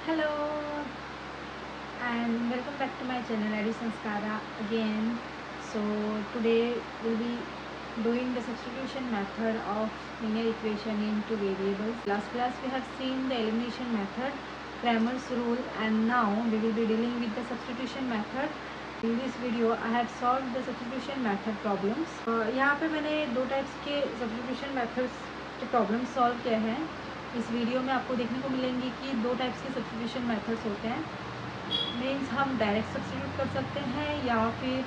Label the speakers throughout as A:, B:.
A: Hello and welcome back to my channel Adi Sanskara again. So today we'll be doing the substitution method of linear equation into variables. Last class we have seen the elimination method, Cramer's rule, and now we will be dealing with the substitution method. In this video I have solved the substitution method problems. यहाँ पे मैंने दो types के substitution methods के problems solve किए हैं. इस video में आपको देखने को मिलेंगी कि दो टाइप्स के सब्स्टिट्यूशन मेथड्स होते हैं. मीन्स हम डायरेक्ट सब्स्टिट्यूट कर सकते हैं या फिर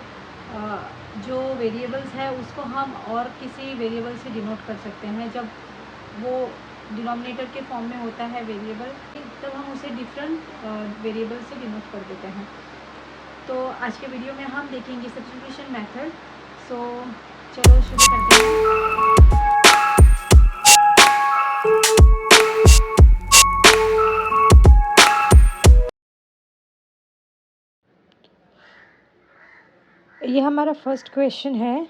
A: जो वेरिएबल्स है उसको हम और किसी वेरिएबल से डिनोट कर सकते हैं. जब वो डिनोमिनेटर के फॉर्म में होता है वेरिएबल, तब हम उसे डिफरेंट वेरिएबल से डिनोट कर देते हैं. तो आज के वीडियो में हम देखेंगे सब्स्टिट्यूशन मेथड. सो चलो शुरू करते हैं. ये हमारा फर्स्ट क्वेश्चन है.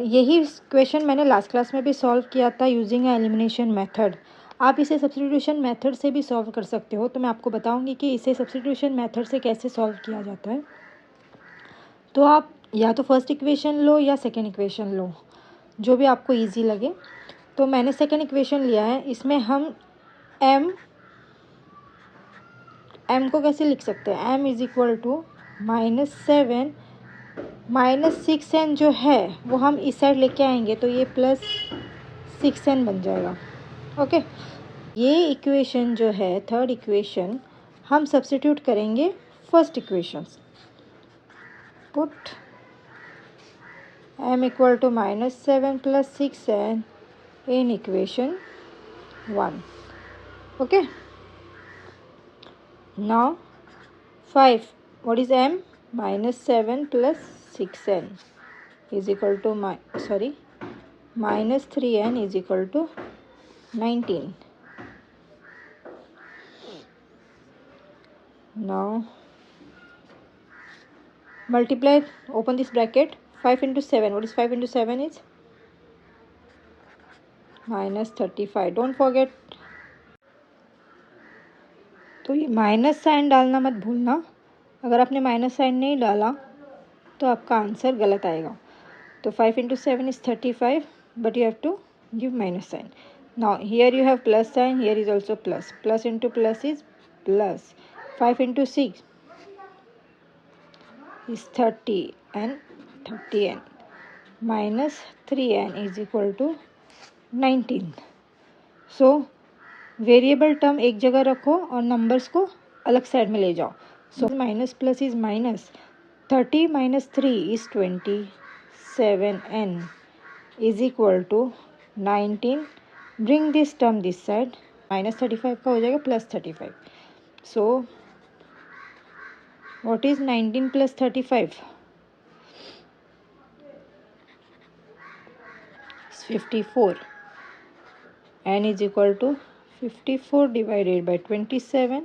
A: यही क्वेश्चन मैंने लास्ट क्लास में भी सॉल्व किया था यूजिंग एलिमिनेशन मेथड. आप इसे सब्स्टिट्यूशन मेथड से भी सॉल्व कर सकते हो. तो मैं आपको बताऊंगी कि इसे सब्स्टिट्यूशन मेथड से कैसे सॉल्व किया जाता है. तो आप या तो फर्स्ट इक्वेशन लो या सेकेंड इक्वेशन लो, जो भी आपको ईजी लगे. तो मैंने सेकेंड इक्वेशन लिया है. इसमें हम m को कैसे लिख सकते हैं. m is equal to -7 -6n जो है वो हम इस साइड लेके आएंगे तो ये +6n बन जाएगा. ओके, ये इक्वेशन जो है थर्ड इक्वेशन हम सब्स्टिट्यूट करेंगे first equation. Put m equal to -7 + 6n in equation 1. Okay, now 5. What is m? -7 + 6n is equal to -3n is equal to 19. Now multiply, open this bracket, 5 into 7. What is 5 into 7 is -35. Don't forget. तो ये minus sign डालना मत भूलना. अगर आपने minus sign नहीं डाला तो आपका आंसर गलत आएगा. तो 5 into 7 is 35, but you have to give minus sign. Now here you have plus sign, here is also plus. Plus into plus is plus. 5 into 6 is 30 and 30n. Minus 3n is equal to 19. So variable term एक जगह रखो और numbers को अलग side में ले जाओ. So minus plus is minus. 30 - 3 is 27n is equal to 19. Bring this term this side. -35 का हो जाएगा +35. So what is 19 + 35? It's 54. n is equal to 54 divided by 27.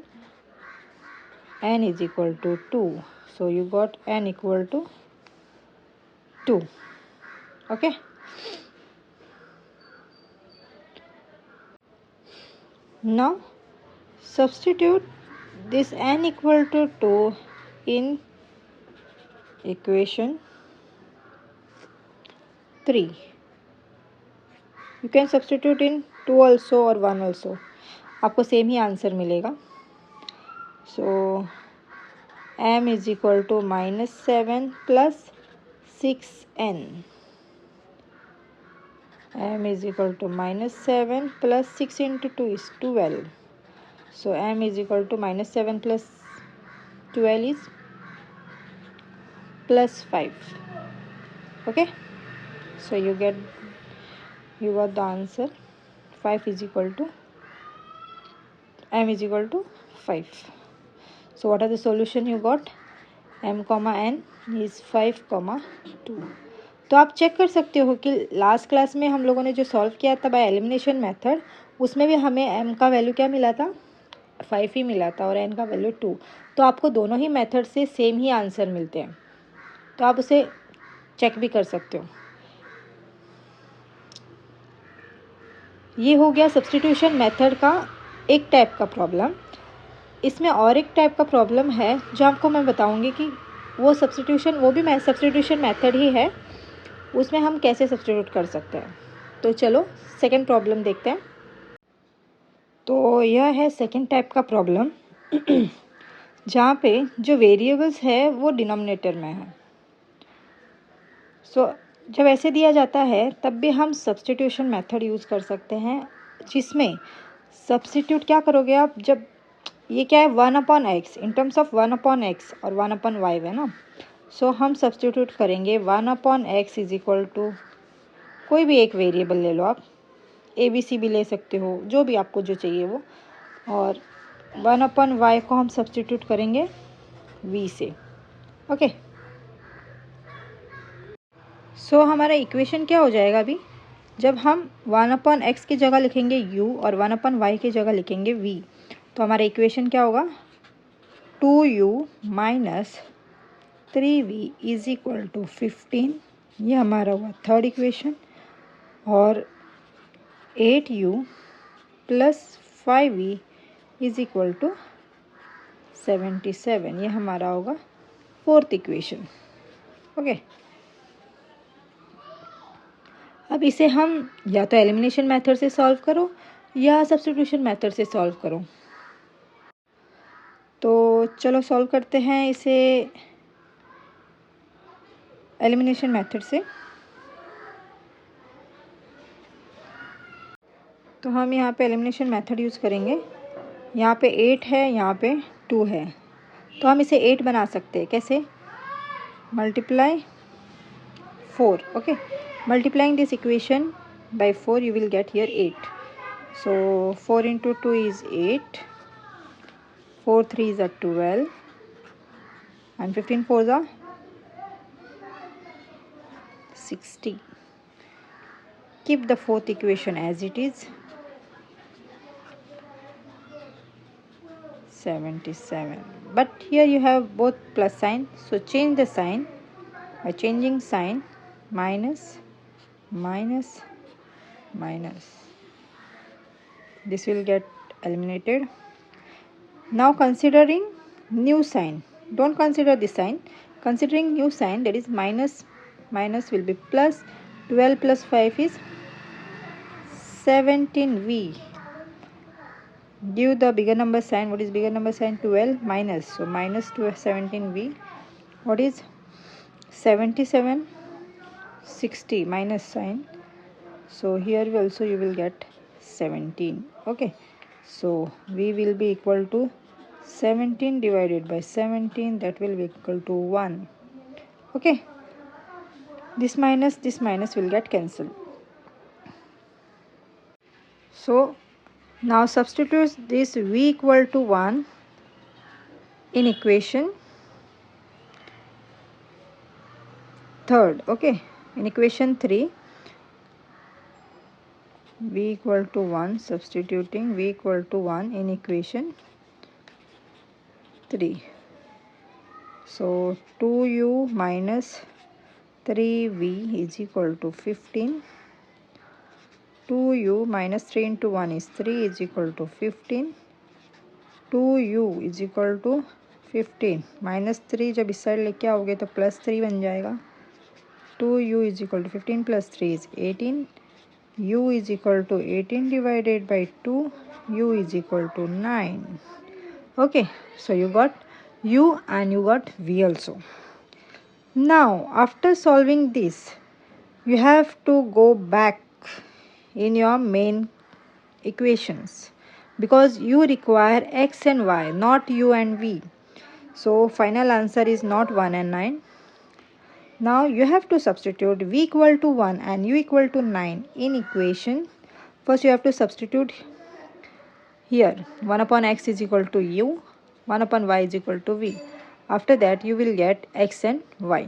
A: n is equal to 2. So you got n equal to 2. Okay. Now substitute this n equal to 2 in equation 3. You can substitute in 2 also or 1 also. आपको same ही answer मिलेगा. So m is equal to -7 + 6n. m is equal to -7 + 6 into 2 is 12. So m is equal to -7 + 12 is +5. Okay, so you got the answer. 5 is equal to m is equal to 5. So what are the solution you got? m, n is 5, 2. तो आप check कर सकते हो कि last class में हम लोगों ने जो सॉल्व किया था बाय एलिमिनेशन मेथड, उसमें भी हमें m का वैल्यू क्या मिला था? 5 ही मिला था और n का वैल्यू 2. तो आपको दोनों ही मेथड से सेम ही आंसर मिलते हैं. तो आप उसे चेक भी कर सकते हो. ये हो गया सब्स्टिट्यूशन मेथड का एक टाइप का प्रॉब्लम. इसमें और एक टाइप का प्रॉब्लम है जो आपको मैं बताऊंगी कि वो सब्स्टिट्यूशन, वो भी सब्स्टिट्यूशन मेथड ही है, उसमें हम कैसे सब्स्टिट्यूट कर सकते हैं। तो चलो सेकंड प्रॉब्लम देखते हैं। तो यह है सेकंड टाइप का प्रॉब्लम जहाँ पे जो वेरिएबल्स है वो डिनोमिनेटर में है। सो जब ऐसे दिया जाता है तब भी हम सब्स्टिट्यूशन मेथड यूज़ कर सकते हैं, जिसमें सब्स्टिट्यूट क्या करोगे आप, जब ये क्या है 1/x in terms of 1/x और 1/y है ना। सो हम सब्स्टिट्यूट करेंगे 1/x इज इक्वल टू कोई भी एक वेरिएबल ले लो आप, ABC भी ले सकते हो, जो भी आपको जो चाहिए वो, और 1/y को हम सब्स्टिट्यूट करेंगे v से। ओके, सो हमारा इक्वेशन क्या हो जाएगा अभी, जब हम 1/x की जगह लिखेंगे u और 1/y की जगह लिखेंगे v, तो हमारा इक्वेशन क्या होगा 2u minus 3v is equal to 15, ये हमारा हुआ थर्ड इक्वेशन, और 8u plus 5v is equal to 77, ये हमारा होगा फोर्थ इक्वेशन। ओके, अब इसे हम या तो एलिमिनेशन मेथड से सॉल्व करो या सब्स्टिट्यूशन मेथड से सॉल्व करो। तो चलो सॉल्व करते हैं इसे एलिमिनेशन मेथड से। तो हम यहाँ पे एलिमिनेशन मेथड यूज़ करेंगे। यहाँ पे 8 है, यहाँ पे 2 है, तो हम इसे 8 बना सकते हैं। कैसे, multiply 4। Okay, multiplying this equation by 4 you will get here 8. So 4 into 2 is 8, 4 3s are 12, and 15 4s are 60. Keep the fourth equation as it is, 77. But here you have both plus sign, so change the sign. By changing sign, minus minus minus, this will get eliminated. Now considering new sign, don't consider this sign, considering new sign, that is minus minus will be plus, 12 plus 5 is 17v. Give the bigger number sign. What is bigger number sign? 12 minus, so minus 17v. What is 77? 60 minus sign, so here also you will get 17. Okay, so v will be equal to 17 divided by 17, that will be equal to 1. Okay, this minus will get cancelled. So now substitute this v equal to 1 in equation third. Okay, in equation 3 v equal to 1, substituting v equal to 1 in equation 3. So 2u minus 3v is equal to 15. 2u minus 3 into 1 is 3 is equal to 15. 2u is equal to 15 minus 3 जब इस side लेके आओगे तो plus 3 बन जाएगा. 2u is equal to 15 plus 3 is 18. u is equal to 18 divided by 2. u is equal to 9. Okay, so you got u and you got v also. Now after solving this, you have to go back in your main equations because you require x and y, not u and v. So final answer is not 1 and 9. Now you have to substitute v equal to 1 and u equal to 9 in equation. First you have to substitute here 1 upon x is equal to u, 1 upon y is equal to v. After that you will get x and y.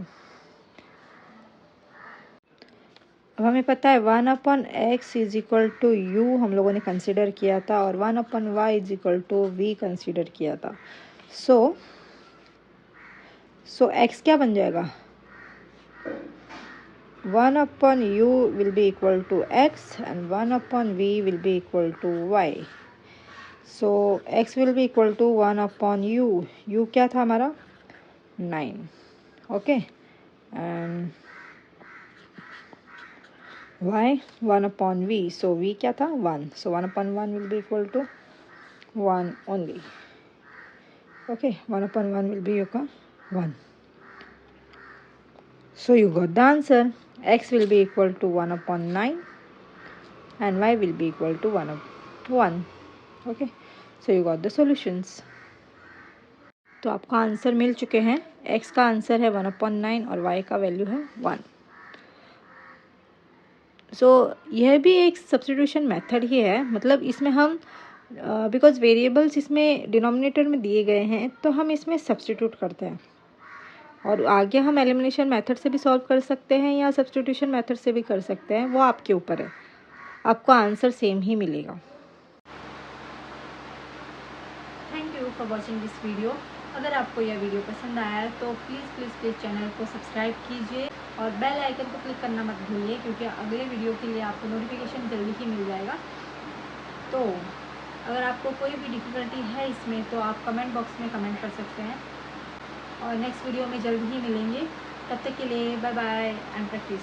A: अब हमें पता है 1 upon x is equal to u हम लोगों ने consider किया था और 1 upon y is equal to v consider किया था. सो एक्स क्या बन जाएगा, 1 upon u will be equal to x and 1 upon v will be equal to y. So x will be equal to 1 upon u क्या था हमारा 9, okay, and y 1 अपॉन v, so v क्या था 1, सो 1 अपॉन 1 will be equal to 1 only, okay, 1 upon 1 will be your 1. So you got the answer. X will be equal to 1 upon 9 and y will be equal to 1. Okay, so you got the solutions. तो आपका answer मिल चुके हैं. x का answer है 1 upon 9 और y का value है 1. सो यह भी एक सब्स्टिट्यूशन मेथड ही है, मतलब इसमें हम बिकॉज वेरिएबल्स इसमें डिनोमिनेटर में दिए गए हैं तो हम इसमें सब्स्टिट्यूट करते हैं, और आगे हम एलिमिनेशन मेथड से भी सॉल्व कर सकते हैं या सब्स्टिट्यूशन मेथड से भी कर सकते हैं, वो आपके ऊपर है, आपको आंसर सेम ही मिलेगा. Thank you for watching this video. अगर आपको यह वीडियो पसंद आया तो प्लीज़ चैनल को सब्सक्राइब कीजिए और बेल आइकन को क्लिक करना मत भूलिए, क्योंकि अगले वीडियो के लिए आपको नोटिफिकेशन जल्दी ही मिल जाएगा. तो अगर आपको कोई भी डिफ़िकल्टी है इसमें तो आप कमेंट बॉक्स में कमेंट कर सकते हैं, और नेक्स्ट वीडियो में जल्द ही मिलेंगे. तब तक के लिए बाय बाय एंड प्रैक्टिस.